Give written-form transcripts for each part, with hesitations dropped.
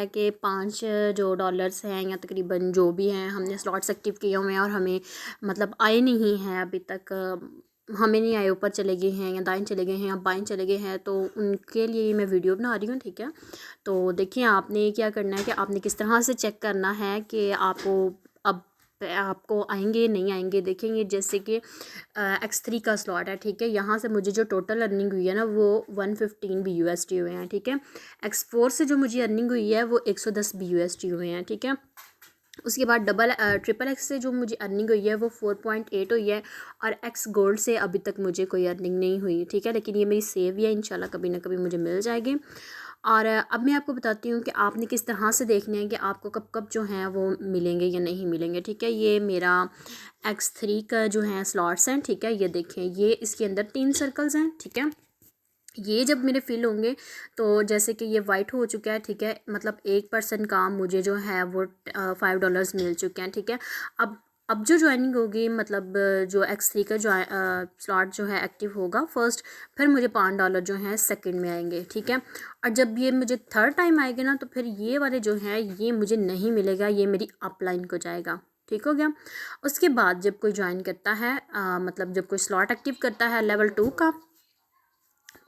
है कि 5 जो डॉलर्स हैं या तकरीबन जो भी हैं हमने स्लॉट्स एक्टिव किए हुए हैं और हमें मतलब आए नहीं हैं अभी तक, हमें नहीं आए, ऊपर चले गए हैं या दाएं चले गए हैं या बाएं चले गए हैं, तो उनके लिए मैं वीडियो बना रही हूँ। ठीक है, तो देखिए आपने क्या करना है कि आपने किस तरह से चेक करना है कि आपको अब आपको आएंगे नहीं आएंगे। देखेंगे जैसे कि X3 का स्लॉट है, ठीक है, यहाँ से मुझे जो टोटल अर्निंग हुई है ना वो 115 BUSD हुए हैं। ठीक है, X4 से जो मुझे अर्निंग हुई है वो 110 BUSD हुए हैं। ठीक है, उसके बाद ट्रिपल एक्स से जो मुझे अर्निंग हुई है वो 4.8 हुई है, और एक्स गोल्ड से अभी तक मुझे कोई अर्निंग नहीं हुई। ठीक है, लेकिन ये मेरी सेव है, इंशाल्लाह कभी ना कभी मुझे मिल जाएगी। और अब मैं आपको बताती हूँ कि आपने किस तरह से देखना है कि आपको कब कब जो हैं वो मिलेंगे या नहीं मिलेंगे। ठीक है, ये मेरा X3 का जो है स्लॉट्स हैं। ठीक है, ये देखें, ये इसके अंदर 3 सर्कल्स हैं। ठीक है, ये जब मेरे फिल होंगे तो जैसे कि ये वाइट हो चुका है। ठीक है, मतलब 1% काम मुझे जो है वो $5 मिल चुके हैं। ठीक है, अब जो ज्वाइनिंग होगी, मतलब जो X3 का जो स्लॉट जो है एक्टिव होगा फर्स्ट, फिर मुझे $5 जो है सेकंड में आएंगे। ठीक है, और जब ये मुझे थर्ड टाइम आएंगे ना तो फिर ये वाले जो है ये मुझे नहीं मिलेगा, ये मेरी अपलाइन को जाएगा। ठीक हो गया। उसके बाद जब कोई ज्वाइन करता है मतलब जब कोई स्लॉट एक्टिव करता है लेवल 2 का,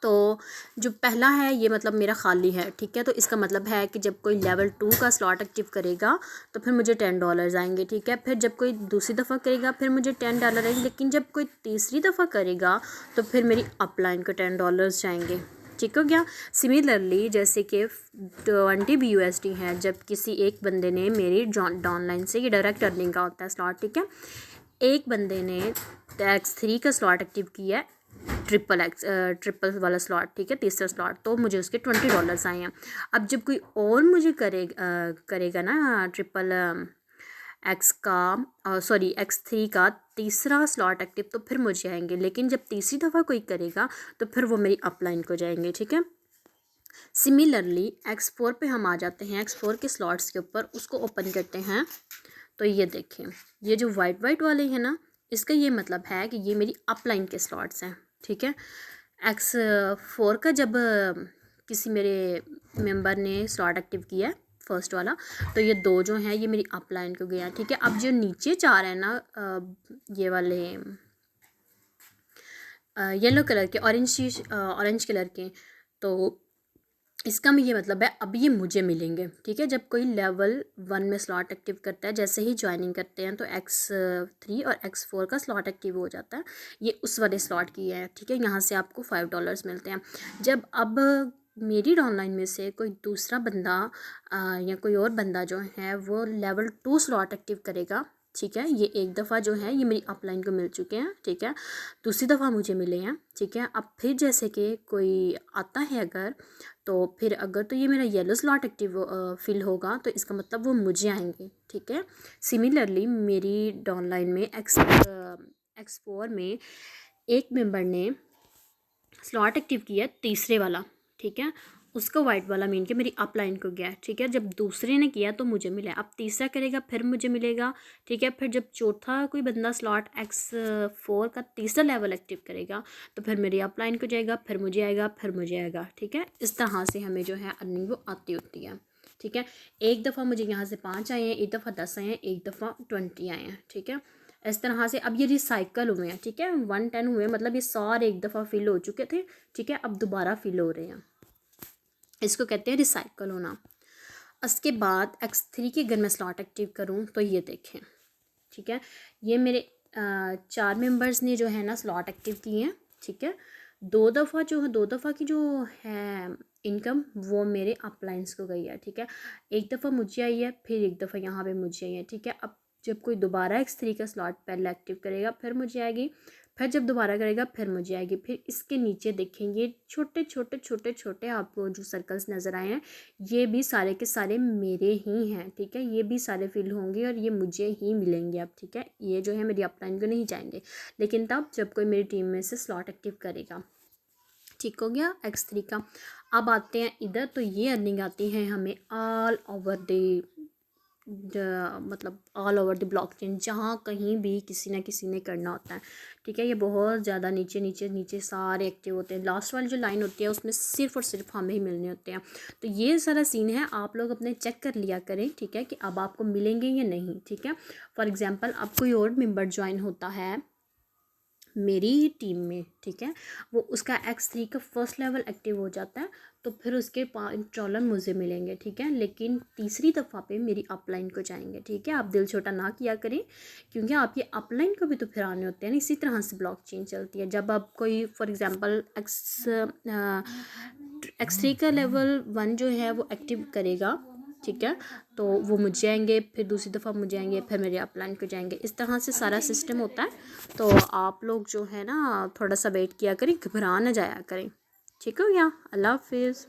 तो जो पहला है ये मतलब मेरा खाली है। ठीक है, तो इसका मतलब है कि जब कोई लेवल 2 का स्लॉट एक्टिव करेगा तो फिर मुझे $10 आएंगे। ठीक है, फिर जब कोई दूसरी दफ़ा करेगा फिर मुझे $10 आएंगे, लेकिन जब कोई तीसरी दफ़ा करेगा तो फिर मेरी अपलाइन को $10 जाएंगे। ठीक हो गया। सिमिलरली जैसे कि 20 BUSD है, जब किसी एक बंदे ने मेरी डाउनलाइन से, ये डायरेक्ट अर्निंग का होता है स्लॉट। ठीक है, एक बंदे ने X3 का स्लॉट एक्टिव किया है, ट्रिपल वाला स्लॉट। ठीक है, तीसरा स्लॉट, तो मुझे उसके $20 आए हैं। अब जब कोई और मुझे करेगा ना ट्रिपल एक्स का, सॉरी X3 का तीसरा स्लॉट एक्टिव, तो फिर मुझे आएंगे, लेकिन जब तीसरी दफ़ा कोई करेगा तो फिर वो मेरी अपलाइन को जाएंगे। ठीक है, सिमिलरली X4 पे हम आ जाते हैं। X4 के स्लॉट्स के ऊपर उसको ओपन करते हैं, तो ये देखें, ये जो वाइट वाइट वाले हैं ना, इसका ये मतलब है कि ये मेरी अपलाइन के स्लॉट्स हैं। ठीक है, X4 का जब किसी मेरे मेंबर ने स्लॉट एक्टिव किया है फर्स्ट वाला, तो ये 2 जो हैं ये मेरी अपलाइन को गया। ठीक है, अब जो नीचे 4 हैं ना ये वाले येलो कलर के, ऑरेंज कलर के, तो इसका भी ये मतलब है अब ये मुझे मिलेंगे। ठीक है, जब कोई लेवल 1 में स्लॉट एक्टिव करता है, जैसे ही ज्वाइनिंग करते हैं तो X3 और X4 का स्लॉट एक्टिव हो जाता है, ये उस वाले स्लॉट की है। ठीक है, यहाँ से आपको $5 मिलते हैं। जब अब मेरी ऑनलाइन में से कोई दूसरा बंदा या कोई और बंदा जो है वो लेवल 2 स्लॉट एक्टिव करेगा, ठीक है, ये एक दफ़ा जो है ये मेरी अपलाइन को मिल चुके हैं। ठीक है, दूसरी दफ़ा मुझे मिले हैं। ठीक है, अब फिर जैसे कि कोई आता है अगर, तो फिर अगर तो ये मेरा येलो स्लॉट एक्टिव फिल होगा तो इसका मतलब वो मुझे आएंगे। ठीक है, सिमिलरली मेरी डाउनलाइन में X4 में एक मेंबर ने स्लॉट एक्टिव किया तीसरे वाला। ठीक है, उसका वाइट वाला मीन के मेरी अपलाइन को गया। ठीक है, जब दूसरे ने किया तो मुझे मिला, अब तीसरा करेगा फिर मुझे मिलेगा। ठीक है, फिर जब चौथा कोई बंदा स्लॉट X4 का तीसरा लेवल एक्टिव करेगा तो फिर मेरी अपलाइन को जाएगा, फिर मुझे आएगा, फिर मुझे आएगा। ठीक है, इस तरह से हमें जो है अर्निंग वो आती होती है। ठीक है, एक दफ़ा मुझे यहाँ से 5 आए हैं, एक दफ़ा 10 आए हैं, एक दफ़ा 20 आए हैं। ठीक है, इस तरह से अब ये रिसाइकल हुए हैं। ठीक है, 110 हुए, मतलब ये सारे एक दफ़ा फिल हो चुके थे। ठीक है, अब दोबारा फिल हो रहे हैं, इसको कहते हैं रिसाइकल होना। उसके बाद X3 की अगर मैं स्लॉट एक्टिव करूँ तो ये देखें, ठीक है, ये मेरे 4 मेंबर्स ने जो है ना स्लॉट एक्टिव किए हैं। ठीक है, 2 दफ़ा की जो है इनकम वो मेरे अपलाइंस को गई है। ठीक है, एक दफ़ा मुझे आई है, फिर एक दफ़ा यहाँ पे मुझे आई है। ठीक है, अब जब कोई दोबारा X3 का स्लॉट पहले एक्टिव करेगा फिर मुझे आएगी, फिर जब दोबारा करेगा फिर मुझे आएगी। फिर इसके नीचे देखेंगे छोटे छोटे छोटे छोटे आपको जो सर्कल्स नज़र आए हैं, ये भी सारे के सारे मेरे ही हैं। ठीक है, ये भी सारे फिल होंगे और ये मुझे ही मिलेंगे अब। ठीक है, ये जो है मेरी अपलाइन को नहीं जाएंगे, लेकिन तब जब कोई मेरी टीम में से स्लॉट एक्टिव करेगा। ठीक हो गया X3 का। अब आते हैं इधर, तो ये अर्निंग आती है हमें ऑल ओवर द मतलब ऑल ओवर द ब्लॉकचेन, जहाँ कहीं भी किसी ना किसी ने करना होता है, ठीक है। ये बहुत ज़्यादा नीचे नीचे नीचे सारे एक्टिव होते हैं। लास्ट वाली जो लाइन होती है उसमें सिर्फ और सिर्फ हमें ही मिलने होते हैं। तो ये सारा सीन है, आप लोग अपने चेक कर लिया करें, ठीक है, कि अब आपको मिलेंगे या नहीं, ठीक है। फॉर एग्ज़ाम्पल अब कोई और मेंबर ज्वाइन होता है मेरी ही टीम में, ठीक है, वो उसका X3 का फर्स्ट लेवल एक्टिव हो जाता है, तो फिर उसके $5 मुझे मिलेंगे, ठीक है। लेकिन तीसरी दफ़ा पे मेरी अपलाइन को जाएंगे, ठीक है। आप दिल छोटा ना किया करें, क्योंकि आप ये अपलाइन को भी तो फिर आने होते हैं ना। इसी तरह से ब्लॉकचेन चलती है। जब आप कोई फॉर एग्ज़ाम्पल X3 का लेवल 1 जो है वो एक्टिव करेगा, ठीक है, तो वो मुझे आएंगे, फिर दूसरी दफ़ा मुझे आएंगे, फिर मेरे अपलाइन को जाएंगे। इस तरह से सारा सिस्टम होता है। तो आप लोग जो है ना थोड़ा सा वेट किया करें, घबरा ना जाया करें, ठीक हो गया। अल्लाह हाफिज़।